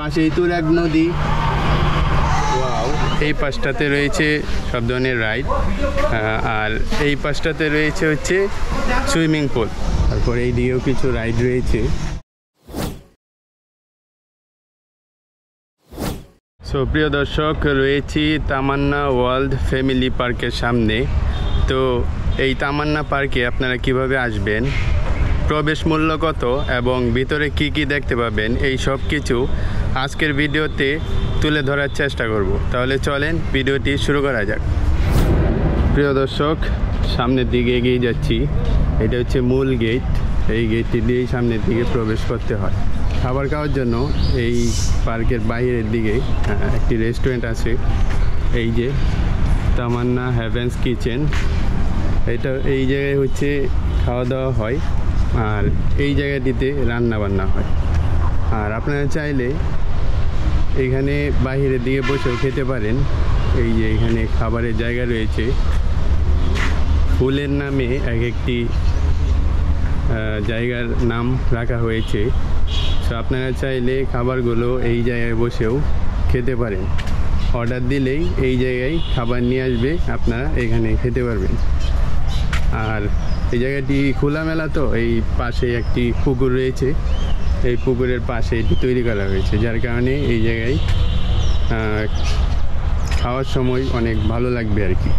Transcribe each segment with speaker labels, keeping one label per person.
Speaker 1: পাশেই তুরাগ নদী। এই পাশটাতে রয়েছে সব ধরনের রাইড, আর এই পাশটাতে রয়েছে হচ্ছে সুইমিং পুল। তারপর এই দিকেও কিছু রাইড রয়েছে। সো প্রিয় দর্শক, রয়েছি তামান্না ওয়ার্ল্ড ফ্যামিলি পার্কের সামনে। তো এই তামান্না পার্কে আপনারা কিভাবে আসবেন, প্রবেশ মূল্য কত এবং ভিতরে কি কি দেখতে পাবেন, এই সব কিছু আজকের ভিডিওতে তুলে ধরার চেষ্টা করব। তাহলে চলেন ভিডিওটি শুরু করা যাক। প্রিয় দর্শক, সামনের দিকে এগিয়ে যাচ্ছি। এটা হচ্ছে মূল গেট। এই গেটটি দিয়েই সামনের দিকে প্রবেশ করতে হয়। খাবার খাওয়ার জন্য এই পার্কের বাইরের দিকে একটি রেস্টুরেন্ট আছে, এই যে তামান্না হেভেন্স কিচেন। এটা এই জায়গায় হচ্ছে খাওয়া দাওয়া হয়, আর এই জায়গাটিতে রান্না বান্না হয়। আর আপনারা চাইলে এখানে বাইরের দিকে বসেও খেতে পারেন। এই যে এখানে খাবারের জায়গা রয়েছে, ফুলের নামে এক একটি জায়গার নাম রাখা হয়েছে। তো আপনারা চাইলে খাবারগুলো এই জায়গায় বসেও খেতে পারেন। অর্ডার দিলেই এই জায়গায় খাবার নিয়ে আসবে, আপনারা এখানে খেতে পারবেন। আর এই জায়গাটি খোলামেলা, তো এই পাশে একটি পুকুর রয়েছে। এই পুকুরের পাশে এটি তৈরি করা হয়েছে, যার কারণে এই জায়গায় খাওয়ার সময় অনেক ভালো লাগবে আর কি।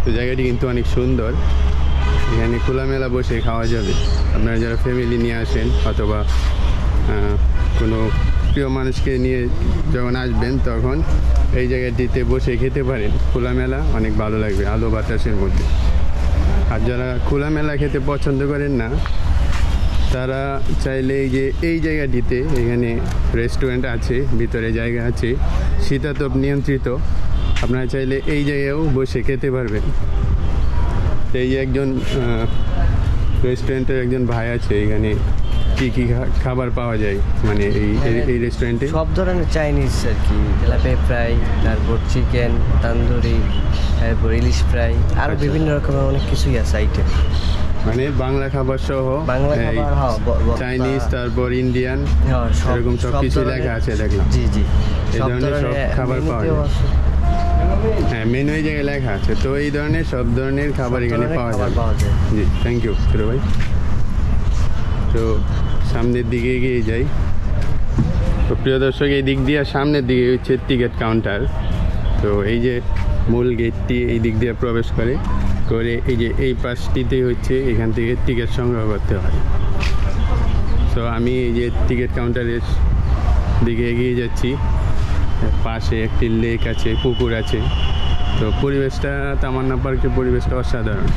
Speaker 1: তো জায়গাটি কিন্তু অনেক সুন্দর, এখানে খোলামেলা বসে খাওয়া যাবে। আপনারা যারা ফ্যামিলি নিয়ে আসেন অথবা কোনো প্রিয় মানুষকে নিয়ে যখন আসবেন, তখন এই জায়গাটিতে বসে খেতে পারেন। খোলামেলা অনেক ভালো লাগবে আলো বাতাসের মধ্যে। আর যারা খোলামেলা খেতে পছন্দ করেন না, তারা চাইলে এই জায়গাটিতে এখানে রেস্টুরেন্ট আছে, ভিতরে জায়গা আছে, শীতাতপ নিয়ন্ত্রিত। আপনারা চাইলে এই জায়গায়ও বসে খেতে পারবেন। এই যে একজন রেস্টুরেন্টের একজন ভাই আছে, এখানে কি কি খাবার পাওয়া যায় মানে এই রেস্টুরেন্টে?
Speaker 2: সব ধরনের চাইনিজ আর কি, তেলাপিয়া ফ্রাই, তারপর চিকেন তান্দুরি, তারপর ইলিশ ফ্রাই, আরও বিভিন্ন রকমের অনেক কিছুই আছে আইটেম।
Speaker 1: মানে বাংলা খাবার সহ
Speaker 2: বাংলা খাবার,
Speaker 1: চাইনিজ, তারপর ইন্ডিয়ান, এরকম সব কিছু লেখা আছে দেখলাম।
Speaker 2: জি জি,
Speaker 1: এই ধরনের সব খাবার পাওয়া যায়। হ্যাঁ, মেনু এই জায়গায় লেখা আছে। তো এই ধরনের সব ধরনের খাবার এখানে পাওয়া যায়। জি, থ্যাংক ইউ ছোটো ভাই। তো সামনের দিকে এগিয়ে যাই। তো প্রিয় দর্শক, এই দিক দিয়ে সামনের দিকে হচ্ছে টিকিট কাউন্টার। তো এই যে মূল গেটটি এই দিক দিয়ে প্রবেশ করে এই যে এই পাশটিতে হচ্ছে এখান থেকে টিকিট সংগ্রহ করতে হয়। তো আমি এই যে টিকিট কাউন্টারের দিকে এগিয়ে যাচ্ছি। পাশে একটি লেক আছে, পুকুর আছে। তো পরিবেশটা, তামান্না পার্কের পরিবেশটা অসাধারণ।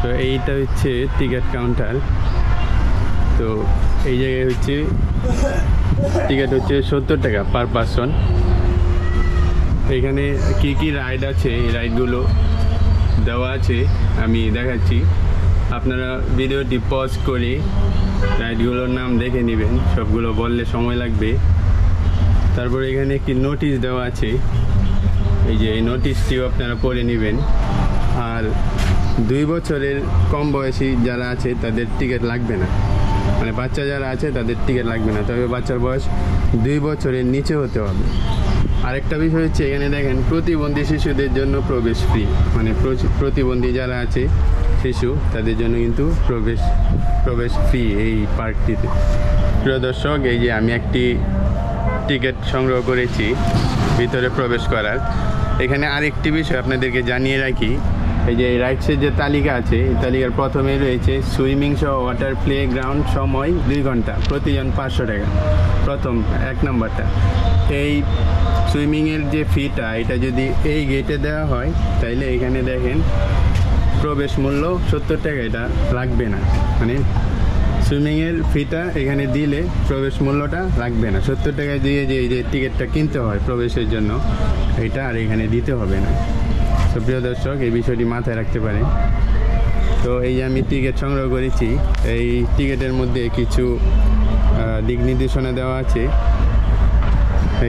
Speaker 1: তো এইটা হচ্ছে টিকিট কাউন্টার। তো এই জায়গায় হচ্ছে টিকিট হচ্ছে 70 টাকা পার পারসন। এখানে কি কি রাইড আছে, এই রাইডগুলো দেওয়া আছে, আমি দেখাচ্ছি। আপনারা ভিডিওটি পজ করে রাইডগুলোর নাম দেখে নেবেন, সবগুলো বললে সময় লাগবে। তারপর এখানে একটি নোটিশ দেওয়া আছে, এই যে এই নোটিশটিও আপনারা পড়ে নেবেন। আর 2 বছরের কম বয়সী যারা আছে তাদের টিকিট লাগবে না, মানে বাচ্চা যারা আছে তাদের টিকিট লাগবে না, তবে বাচ্চার বয়স 2 বছরের নিচে হতে হবে। আরেকটা বিষয় হচ্ছে, এখানে দেখেন প্রতিবন্ধী শিশুদের জন্য প্রবেশ ফ্রি, মানে প্রতিবন্ধী যারা আছে শিশু, তাদের জন্য কিন্তু প্রবেশ ফ্রি এই পার্কটিতে। প্রিয় দর্শক, এই যে আমি একটি টিকিট সংগ্রহ করেছি ভিতরে প্রবেশ করার। এখানে আরেকটি বিষয় আপনাদেরকে জানিয়ে রাখি, এই যে রাইডসের যে তালিকা আছে, এই তালিকার প্রথমে রয়েছে সুইমিং সহ ওয়াটার প্লে গ্রাউন্ড, সময় 2 ঘন্টা, প্রতিজন 500 টাকা, প্রথম 1 নম্বরটা। এই সুইমিংয়ের যে ফিটা, এটা যদি এই গেটে দেওয়া হয়, তাইলে এখানে দেখেন প্রবেশ মূল্য 70 টাকা, এটা লাগবে না। মানে সুইমিংয়ের ফিটা এখানে দিলে প্রবেশ মূল্যটা লাগবে না। 70 টাকায় দিয়ে এই যে টিকিটটা কিনতে হয় প্রবেশের জন্য, এটা আর এখানে দিতে হবে না। তো প্রিয় দর্শক, এই বিষয়টি মাথায় রাখতে পারেন। তো এই যে আমি টিকিট সংগ্রহ করেছি, এই টিকিটের মধ্যে কিছু দিক নির্দেশনা দেওয়া আছে।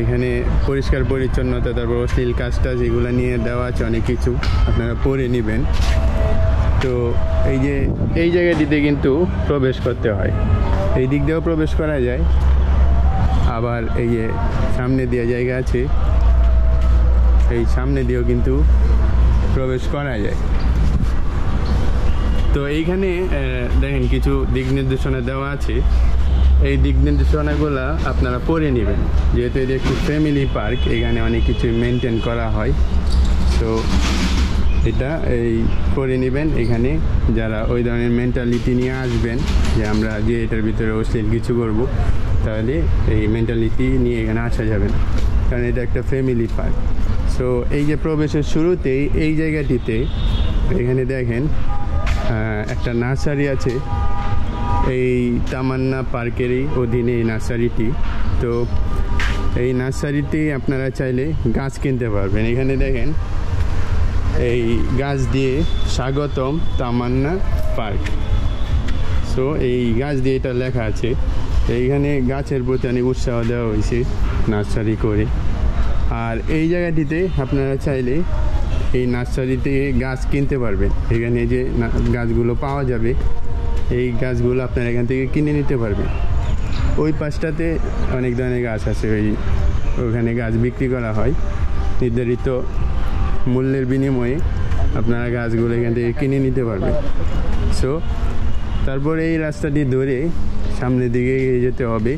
Speaker 1: এখানে পরিষ্কার পরিচ্ছন্নতা, তারপর অশ্লীল কাজটা যেগুলো নিয়ে দেওয়া আছে অনেক কিছু, আপনারা পড়ে নেবেন। তো এই জায়গাটিতে কিন্তু প্রবেশ করতে হয়, এই দিক দিয়েও প্রবেশ করা যায়, আবার এই যে সামনে দিয়ে জায়গা আছে, এই সামনে দিয়েও কিন্তু প্রবেশ করা যায়। তো এইখানে দেখেন কিছু দিক নির্দেশনা দেওয়া আছে, এই দিক নির্দেশনাগুলো আপনারা পড়ে নেবেন, যেহেতু এটা একটি ফ্যামিলি পার্ক, এখানে অনেক কিছু মেনটেন করা হয়। তো এটা এই করে নেবেন, এখানে যারা ওই ধরনের মেন্টালিটি নিয়ে আসবেন যে আমরা যে এটার ভিতরে অশ্লীল কিছু করব, তাহলে এই মেন্টালিটি নিয়ে এখানে আসা যাবে না, কারণ এটা একটা ফ্যামিলি পার্ক। সো এই যে প্রবেশের শুরুতেই এই জায়গাটিতে এখানে দেখেন একটা নার্সারি আছে, এই তামান্না পার্কেরই অধীনে এই নার্সারিটি। তো এই নার্সারিতে আপনারা চাইলে গাছ কিনতে পারবেন। এখানে দেখেন এই গাছ দিয়ে স্বাগতম তামান্না পার্ক। সো এই গাছ দিয়ে এটা লেখা আছে, এইখানে গাছের প্রতি অনেক উৎসাহ দেওয়া হয়েছে নার্সারি করে। আর এই জায়গাটিতে আপনারা চাইলে এই নার্সারিতে গাছ কিনতে পারবেন, এখানে যে গাছগুলো পাওয়া যাবে এই গাছগুলো আপনারা এখান থেকে কিনে নিতে পারবেন। ওই পাশটাতে অনেক ধরনের গাছ আছে, ওখানে গাছ বিক্রি করা হয় নির্ধারিত মূল্যের বিনিময়ে, আপনারা গাছগুলো এখান থেকে কিনে নিতে পারবেন। সো তারপরে এই রাস্তাটি ধরে সামনের দিকে এগিয়ে যেতে হবে।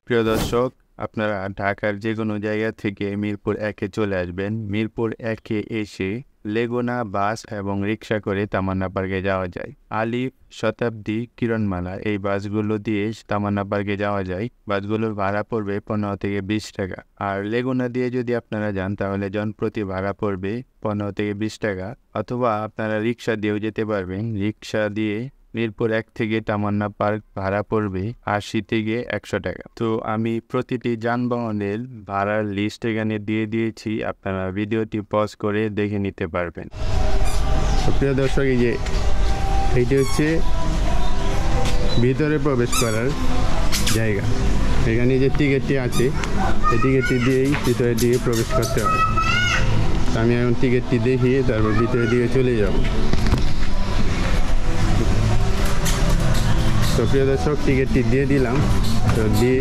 Speaker 1: প্রিয় দর্শক, আপনারা ঢাকার যে কোনো জায়গা থেকে মিরপুর 1-এ চলে আসবেন। মিরপুর 1-এ এসে লেগুনা বাস এবং রিক্সা করে তামান্না পার্কে যাওয়া যায়। আলিফ, শতাব্দী, কিরণমালা এই বাসগুলো দিয়ে তামান্না পার্কে যাওয়া যায়। বাসগুলোর ভাড়া পড়বে 15 থেকে 20 টাকা। আর লেগুনা দিয়ে যদি আপনারা যান তাহলে জনপ্রতি ভাড়া পড়বে 15 থেকে 20 টাকা, অথবা আপনারা রিক্সা দিয়েও যেতে পারবেন। রিক্সা দিয়ে মিরপুর 1 থেকে তামান্না পার্ক ভাড়া পড়বে 80 থেকে 100 টাকা। তো আমি প্রতিটি যানবাহনের ভাড়ার লিস্ট এখানে দিয়ে দিয়েছি, আপনারা ভিডিওটি পজ করে দেখে নিতে পারবেন। প্রিয় দর্শক, এই যে এইটি হচ্ছে ভিতরে প্রবেশ করার জায়গা। এখানে যে টিকিটটি আছে এই টিকিটটি দিয়েই ভিতরের দিকে প্রবেশ করতে হয়। তো আমি এখন টিকিটটি দেখিয়ে তারপর ভিতরের দিকে চলে যাব। তো প্রিয় দর্শক, টিকিটটি দিয়ে দিলাম, তো দিয়ে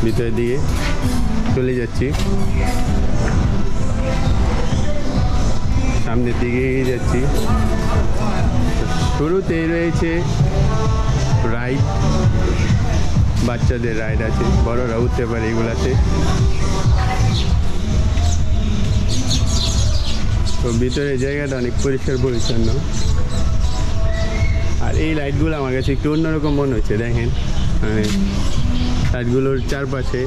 Speaker 1: ভিতরের দিকে চলে যাচ্ছি, সামনের দিকে এগিয়ে যাচ্ছি। শুরুতেই রয়েছে রাইড, বাচ্চাদের রাইড আছে, বড়রা উঠতে পারে এগুলাতে। তো ভিতরে জায়গাটা অনেক পরিষ্কার পরিচ্ছন্ন। আর এই লাইটগুলো আমার কাছে একটু অন্যরকম মনে হচ্ছে। দেখেন মানে লাইটগুলোর চারপাশে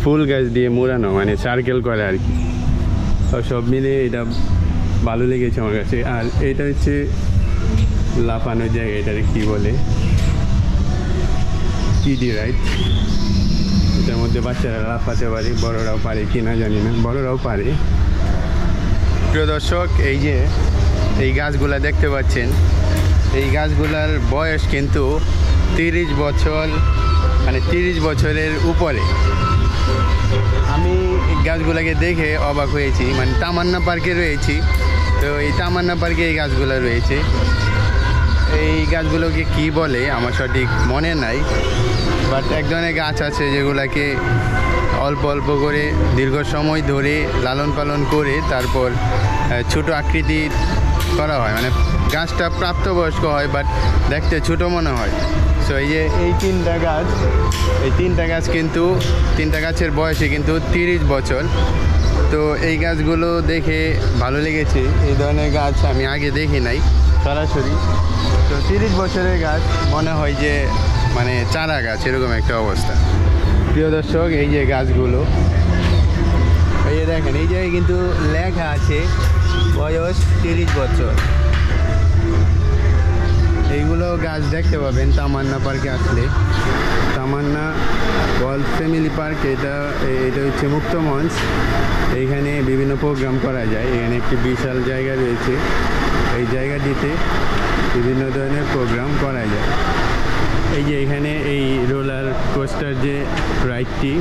Speaker 1: ফুল গাছ দিয়ে মোড়ানো, মানে সার্কেল করে আর কি। সব মিলে এটা ভালো লেগেছে আমার কাছে। আর এটা হচ্ছে লাফানোর জায়গা, এটার কী বলে, কিডি রাইড। এটার মধ্যে বাচ্চারা লাফাতে পারে, বড়রাও পারে কি না জানি না, বড়রাও পারে। প্রিয় দর্শক, এই যে এই গাছগুলা দেখতে পাচ্ছেন, এই গাছগুলার বয়স কিন্তু 30 বছর, মানে 30 বছরের উপরে। আমি এই গাছগুলাকে দেখে অবাক হয়েছি, মানে তামান্না পার্কে রয়েছি, তো এই তামান্না পার্কে এই গাছগুলো রয়েছে। এই গাছগুলোকে কি বলে আমার সঠিক মনে নাই, বাট এক ধরনের গাছ আছে যেগুলাকে অল্প অল্প করে দীর্ঘ সময় ধরে লালন পালন করে তারপর ছোট আকৃতি করা হয়, মানে গাছটা প্রাপ্তবয়স্ক হয় বাট দেখতে ছোট মনে হয়। সো এই যে এই 3টা গাছ, এই 3টা গাছ কিন্তু 3টা গাছের বয়সে কিন্তু 30 বছর। তো এই গাছগুলো দেখে ভালো লেগেছে, এই ধরনের গাছ আমি আগে দেখি নাই সরাসরি। তো 30 বছরের গাছ মনে হয় যে মানে চারা গাছ, এরকম একটা অবস্থা। প্রিয় দর্শক, এই যে গাছগুলো, এই যে দেখেন, এই জায়গায় কিন্তু লেখা আছে বয়স 30 বছর। এইগুলো গাছ দেখতে পাবেন তামান্না পার্কে আসলে। তামান্না ওয়ার্ল্ড ফ্যামিলি পার্ক, এটা হচ্ছে মুক্ত মঞ্চ। এইখানে বিভিন্ন প্রোগ্রাম করা যায়। এখানে একটি বিশাল জায়গা রয়েছে, এই জায়গাটিতে বিভিন্ন ধরনের প্রোগ্রাম করা যায়। এই যে এখানে এই রোলার কোস্টার যে রাইডটি,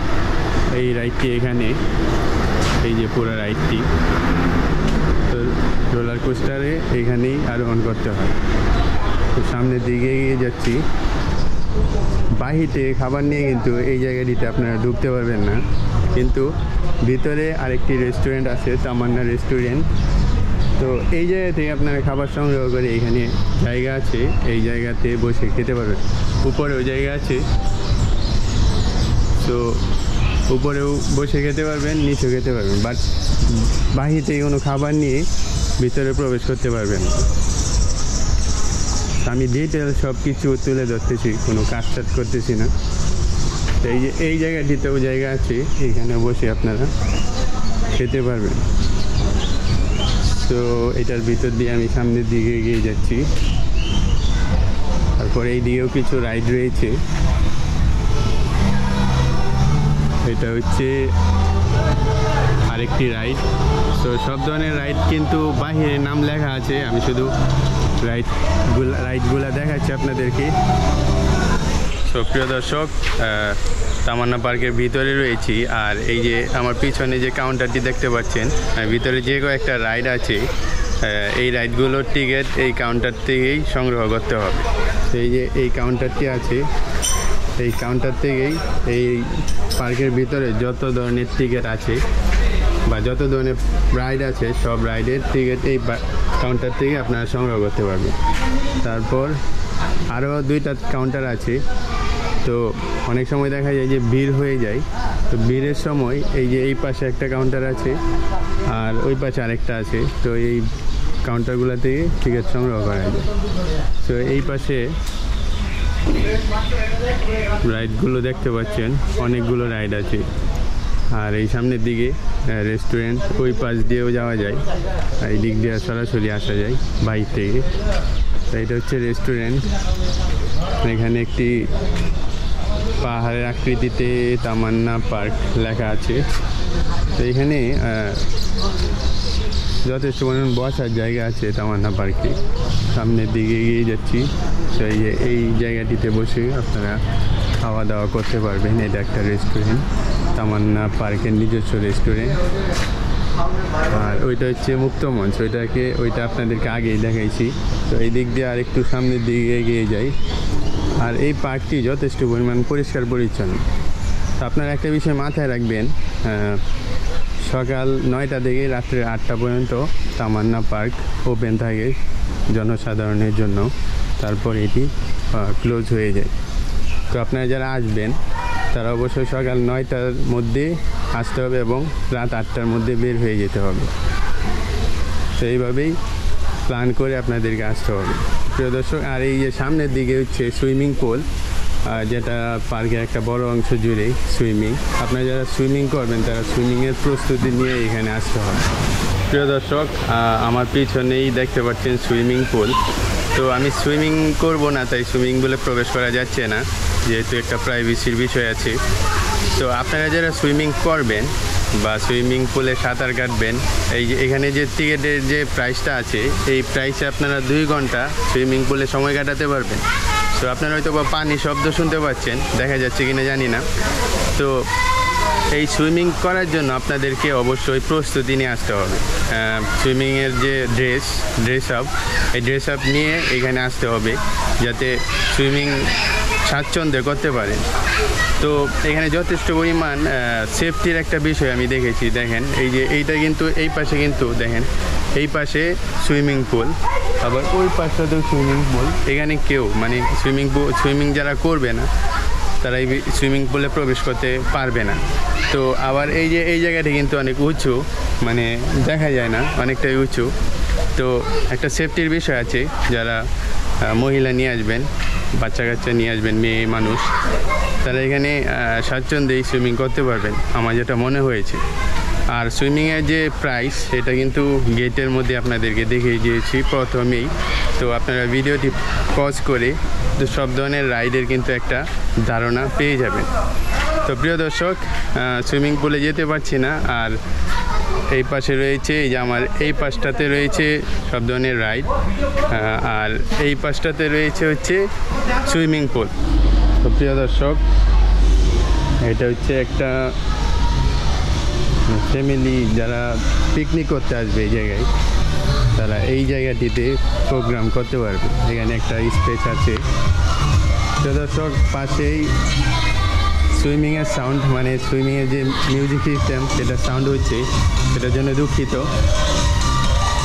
Speaker 1: এই রাইডটি এখানে, এই যে পুরো রাইডটি, তো রোলার কোস্টারে এখানেই আরোহণ করতে হয়। তো সামনের দিকে এগিয়ে যাচ্ছি, বাহিরে খাবার নিয়ে কিন্তু এই জায়গাটিতে আপনারা ঢুকতে পারবেন না, কিন্তু ভিতরে আরেকটি রেস্টুরেন্ট আছে, তামান্না রেস্টুরেন্ট। তো এই জায়গা থেকে আপনারা খাবার সংগ্রহ করে এখানে জায়গা আছে, এই জায়গাতে বসে খেতে পারবেন। উপরেও জায়গা আছে, তো উপরেও বসে খেতে পারবেন, নিচেও খেতে পারবেন, বাট বাহির থেকে কোনো খাবার নিয়ে ভিতরে প্রবেশ করতে পারবেন। আমি ডিটেল সব কিছু তুলে ধরতেছি, কোনো কাজ করতেছি না। তো এই যে এই জায়গাটিতেও জায়গা আছে, এখানে বসে আপনারা খেতে পারবেন। তো এটার ভিতর দিয়ে আমি সামনের দিকে এগিয়ে যাচ্ছি। তারপরে এই দিকেও কিছু রাইড রয়েছে। এটা হচ্ছে আরেকটি রাইড। তো সব ধরনের রাইড কিন্তু বাহিরে নাম লেখা আছে, আমি শুধু রাইডগুলা দেখাচ্ছি আপনাদেরকে। তো প্রিয় দর্শক, তামান্না পার্কের ভিতরে রয়েছি, আর এই যে আমার পিছনে যে কাউন্টারটি দেখতে পাচ্ছেন, ভিতরে যে কয়েকটা রাইড আছে, এই রাইডগুলোর টিকিট এই কাউন্টার থেকেই সংগ্রহ করতে হবে। এই যে এই কাউন্টারটি আছে, এই কাউন্টার থেকেই এই পার্কের ভিতরে যত ধরনের টিকিট আছে বা যত ধরনের রাইড আছে, সব রাইডের টিকিট এই কাউন্টার থেকে আপনারা সংগ্রহ করতে পারবেন। তারপর আরও 2টা কাউন্টার আছে। তো অনেক সময় দেখা যায় যে ভিড় হয়ে যায়, তো ভিড়ের সময় এই যে এই পাশে একটা কাউন্টার আছে আর ওই পাশে আরেকটা আছে, তো এই কাউন্টারগুলো থেকে টিকিট সংগ্রহ করা যায়। তো এই পাশে রাইডগুলো দেখতে পাচ্ছেন, অনেকগুলো রাইড আছে। আর এই সামনের দিকে রেস্টুরেন্ট, ওই পাশ দিয়েও যাওয়া যায়, এই দিক দিয়ে সরাসরি আসা যায় বাইক থেকে। তো এটা হচ্ছে রেস্টুরেন্ট। এখানে একটি পাহাড়ের আকৃতিতে তামান্না পার্ক লেখা আছে। তো এখানে যথেষ্ট পরিমাণ বসার জায়গা আছে তামান্না পার্কে। সামনের দিকে এগিয়ে যাচ্ছি, তো এই জায়গাটিতে বসে আপনারা খাওয়া দাওয়া করতে পারবেন। এটা একটা রেস্টুরেন্ট, তামান্না পার্কের নিজস্ব রেস্টুরেন্ট। আর ওইটা হচ্ছে মুক্ত মঞ্চ, ওইটা আপনাদেরকে আগেই দেখাইছি। তো এই দিক দিয়ে আর একটু সামনের দিকে এগিয়ে যাই। আর এই পার্কটি যথেষ্ট পরিমাণ পরিষ্কার পরিচ্ছন্ন। তো আপনারা একটা বিষয় মাথায় রাখবেন, সকাল 9টা থেকে রাত্রে 8টা পর্যন্ত তামান্না পার্ক ওপেন থাকে জনসাধারণের জন্য, তারপর এটি ক্লোজ হয়ে যায়। তো আপনারা যারা আসবেন তারা অবশ্যই সকাল 9টার মধ্যে আসতে হবে এবং রাত 8টার মধ্যে বের হয়ে যেতে হবে। তো এইভাবেই প্ল্যান করে আপনাদেরকে আসতে হবে প্রিয় দর্শক। আর এই যে সামনের দিকে হচ্ছে সুইমিং পুল, যেটা পার্কের একটা বড় অংশ জুড়ে সুইমিং। আপনারা যারা সুইমিং করবেন তারা সুইমিংয়ের প্রস্তুতি নিয়ে এখানে আসতে হবে। প্রিয় দর্শক, আমার পিছনেই দেখতে পাচ্ছেন সুইমিং পুল। তো আমি সুইমিং করব না, তাই সুইমিং পুলে প্রবেশ করা যাচ্ছে না, যেহেতু একটা প্রাইভেসির বিষয় আছে। তো আপনারা যারা সুইমিং করবেন বা সুইমিং পুলে সাঁতার কাটবেন, এই যে এখানে যে টিকিটের যে প্রাইসটা আছে, এই প্রাইসে আপনারা 2 ঘন্টা সুইমিং পুলে সময় কাটাতে পারবেন। তো আপনারা হয়তো বা পানি শব্দ শুনতে পাচ্ছেন, দেখা যাচ্ছে কিনা জানি না। তো এই সুইমিং করার জন্য আপনাদেরকে অবশ্যই প্রস্তুতি নিয়ে আসতে হবে। সুইমিংয়ের যে ড্রেস আপ, এই ড্রেস আপ নিয়ে এখানে আসতে হবে, যাতে সুইমিং স্বাচ্ছন্দ্যে করতে পারেন। তো এখানে যথেষ্ট পরিমাণ সেফটির একটা বিষয় আমি দেখেছি। দেখেন এই যে এইটা কিন্তু এই পাশে কিন্তু দেখেন এই পাশে সুইমিং পুল, আবার ওই পাশটাতেও সুইমিং পুল। এখানে কেউ মানে সুইমিং যারা করবে না তারা এই সুইমিং পুলে প্রবেশ করতে পারবে না। তো আবার এই যে এই জায়গাটি কিন্তু অনেক উঁচু, মানে দেখা যায় না, অনেকটাই উঁচু। তো একটা সেফটির বিষয় আছে। যারা মহিলা নিয়ে আসবেন, বাচ্চা কাচ্চা নিয়ে আসবেন, মেয়ে মানুষ, তারা এখানে স্বাচ্ছন্দ্যেই সুইমিং করতে পারবেন, আমার যেটা মনে হয়েছে। আর সুইমিংয়ের যে প্রাইস, এটা কিন্তু গেটের মধ্যে আপনাদেরকে দেখিয়ে দিয়েছি প্রথমেই। তো আপনারা ভিডিওটি পজ করে তো সব ধরনের রাইডের কিন্তু একটা ধারণা পেয়ে যাবেন। তো প্রিয় দর্শক, সুইমিং পুলে যেতে পারছি না। আর এই পাশে রয়েছে, এই যে আমার এই পাশটাতে রয়েছে সব ধরনের রাইড, আর এই পাশটাতে রয়েছে হচ্ছে সুইমিং পুল। তো প্রিয় দর্শক, এটা হচ্ছে একটা ফ্যামিলি যারা পিকনিক করতে আসবে এই জায়গায়, তারা এই জায়গাটিতে প্রোগ্রাম করতে পারবে। এখানে একটা স্পেস আছে। তো তো দর্শক পাশেই সুইমিংয়ের সাউন্ড, মানে সুইমিংয়ের যে মিউজিক সিস্টেম সেটা সাউন্ড হচ্ছে, সেটার জন্য দুঃখিত।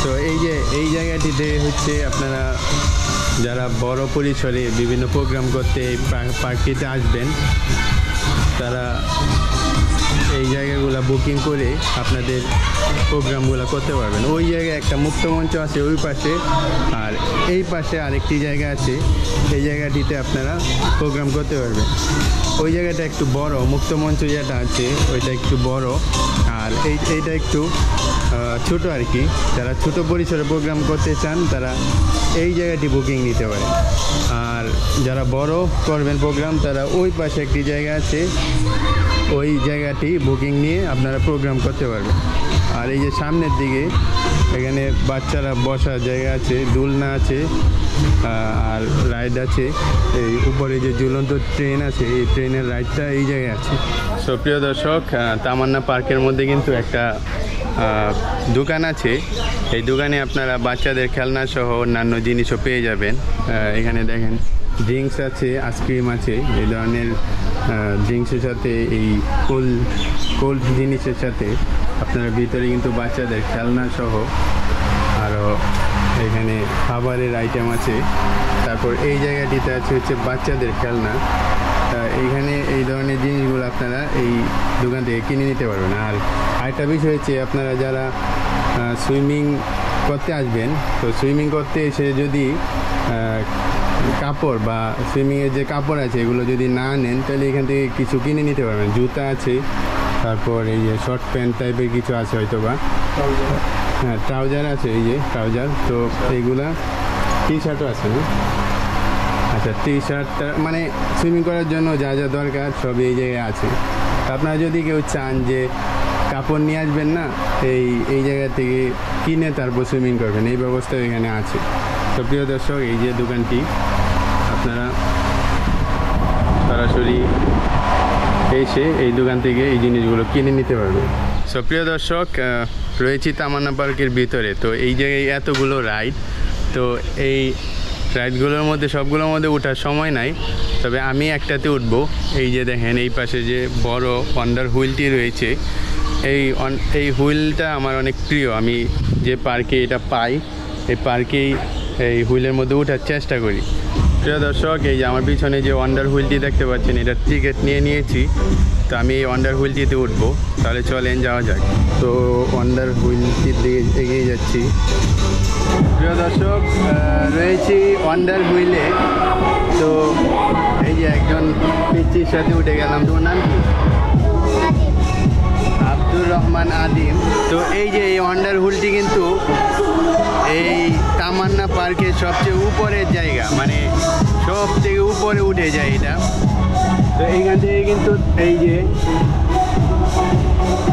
Speaker 1: তো এই জায়গাটিতে হচ্ছে আপনারা যারা বড় পরিসরে বিভিন্ন প্রোগ্রাম করতে এই পার্কটিতে আসবেন, তারা এই জায়গাগুলো বুকিং করে আপনাদের প্রোগ্রামগুলো করতে পারবেন। ওই জায়গায় একটা মুক্ত মঞ্চ আছে ওই পাশে, আর এই পাশে আরেকটি জায়গা আছে, এই জায়গাটিতে আপনারা প্রোগ্রাম করতে পারবেন। ওই জায়গাটা একটু বড়, মুক্ত মঞ্চ যেটা আছে ওইটা একটু বড়, আর এইটা একটু ছোট আর কি। যারা ছোট পরিসরে প্রোগ্রাম করতে চান তারা এই জায়গাটি বুকিং নিতে পারে, আর যারা বড় করবেন প্রোগ্রাম তারা ওই পাশে একটি জায়গা আছে, ওই জায়গাটি বুকিং নিয়ে আপনারা প্রোগ্রাম করতে পারবেন। আর এই যে সামনের দিকে এখানে বাচ্চারা বসার জায়গা আছে, দোলনা আছে, আর রাইড আছে। এই উপরে যে ঝুলন্ত ট্রেন আছে, এই ট্রেনের রাইডটা এই জায়গায় আছে। সো প্রিয় দর্শক, তামান্না পার্কের মধ্যে কিন্তু একটা দোকান আছে। এই দোকানে আপনারা বাচ্চাদের খেলনা সহ অন্যান্য জিনিসও পেয়ে যাবেন। এখানে দেখেন ড্রিঙ্কস আছে, আইসক্রিম আছে, এই ধরনের ড্রিঙ্কসের সাথে এই কোল্ড জিনিসের সাথে আপনারা ভিতরে কিন্তু বাচ্চাদের খেলনা সহ আরও এখানে খাবারের আইটেম আছে। তারপর এই জায়গাটিতে আছে হচ্ছে বাচ্চাদের খেলনা। এইখানে এই ধরনের জিনিসগুলো আপনারা এই দোকান থেকে কিনে নিতে পারবেন। আর আরেকটা বিষয় হচ্ছে, আপনারা যারা সুইমিং করতে আসবেন, তো সুইমিং করতে এসে যদি কাপড় বা সুইমিংয়ের যে কাপড় আছে এগুলো যদি না নেন, তাহলে এখান থেকে কিছু কিনে নিতে পারবেন। জুতা আছে, তারপর এই যে শর্ট প্যান্ট টাইপের কিছু আছে হয়তো বা, হ্যাঁ ট্রাউজার আছে, এই যে ট্রাউজার। তো এইগুলা টি শার্টও আছে না? আচ্ছা, টি শার্টটা মানে সুইমিং করার জন্য যা যা দরকার সব এই জায়গায় আছে। আপনারা যদি কেউ চান যে কাপড় নিয়ে আসবেন না, এই জায়গা থেকে কিনে তারপর সুইমিং করবেন, এই ব্যবস্থা এখানে আছে। তো প্রিয় দর্শক, এই যে দোকানটি আপনারা সরাসরি এসে এই দোকান থেকে এই জিনিসগুলো কিনে নিতে পারবেন। সো প্রিয় দর্শক, রয়েছি তামান্না পার্কের ভিতরে। তো এই জায়গায় এতগুলো রাইড, তো এই রাইডগুলোর মধ্যে সবগুলোর মধ্যে ওঠার সময় নাই, তবে আমি একটাতে উঠবো। এই যে দেখেন এই পাশে যে বড় ওয়ান্ডার হুইলটি রয়েছে, এই হুইলটা আমার অনেক প্রিয়। আমি যে পার্কে এটা পাই, এই পার্কেই এই হুইলের মধ্যে ওঠার চেষ্টা করি। প্রিয় দর্শক, এই যে আমার পিছনে যে ওয়ান্ডার হুইলটি দেখতে পাচ্ছেন, এটার টিকিট নিয়ে নিয়েছি। তো আমি এই ওয়ান্ডার হুইলটিতে উঠবো, তাহলে চলেন যাওয়া যাক। তো ওয়ান্ডার হুইলটির দিকে এগিয়ে যাচ্ছি। প্রিয় দর্শক, রয়েছি ওয়ান্ডার হুইলে। তো এই যে একজন পিচ্চির সাথে উঠে গেলাম। তোমার নাম কি? আব্দুর রহমান আদিম। তো এই যে এই ওয়ান্ডার হুইলটি কিন্তু এই তামান্না পার্কের সবচেয়ে উপরের জায়গা, মানে সব থেকে উপরে উঠে যায় এটা। তো এইখান থেকে কিন্তু এই যে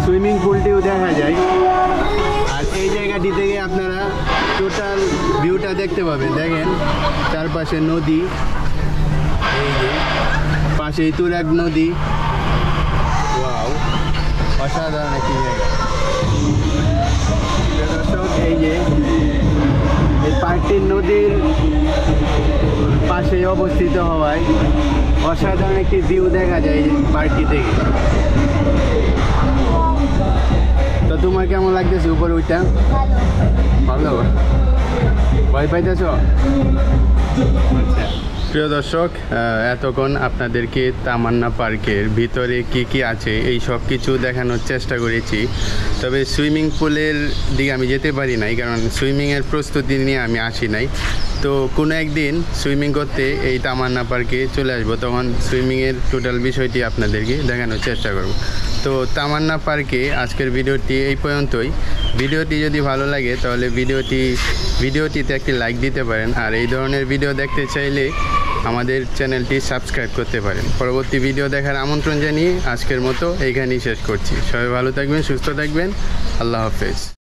Speaker 1: সুইমিং পুলটিও দেখা যায়, আর এই জায়গাটি থেকে আপনারা টোটাল ভিউটা দেখতে পাবেন। দেখেন চারপাশে নদী, এই যে পাশেই তুরাগ নদী। ওয়াও, অসাধারণ একটি জায়গা। দর্শক, এই যে এই পার্কটি নদীর পাশে অবস্থিত হওয়ায় অসাধারণ একটি ভিউ দেখা যায় এই পার্কটি থেকে। তো তোমার কেমন লাগতেছে উপরে ওইটা? ভালো। ভয় পাইতেছ? আচ্ছা প্রিয় দর্শক, এতক্ষণ আপনাদেরকে তামান্না পার্কের ভিতরে কি কি আছে এই সব কিছু দেখানোর চেষ্টা করেছি। তবে সুইমিং পুলের দিকে আমি যেতে পারি নাই, কারণ সুইমিংয়ের প্রস্তুতি নিয়ে আমি আসি নাই। তো কোনো একদিন সুইমিং করতে এই তামান্না পার্কে চলে আসবো, তখন সুইমিংয়ের টোটাল বিষয়টি আপনাদেরকে দেখানোর চেষ্টা করব। তো তামান্না পার্কে আজকের ভিডিওটি এই পর্যন্তই। ভিডিওটি যদি ভালো লাগে তাহলে ভিডিওটিতে একটি লাইক দিতে পারেন, আর এই ধরনের ভিডিও দেখতে চাইলে আমাদের চ্যানেলটি সাবস্ক্রাইব করতে পারেন। পরবর্তী ভিডিও দেখার আমন্ত্রণ জানিয়ে আজকের মতো এইখানেই শেষ করছি। সবাই ভালো থাকবেন, সুস্থ থাকবেন। আল্লাহ হাফেজ।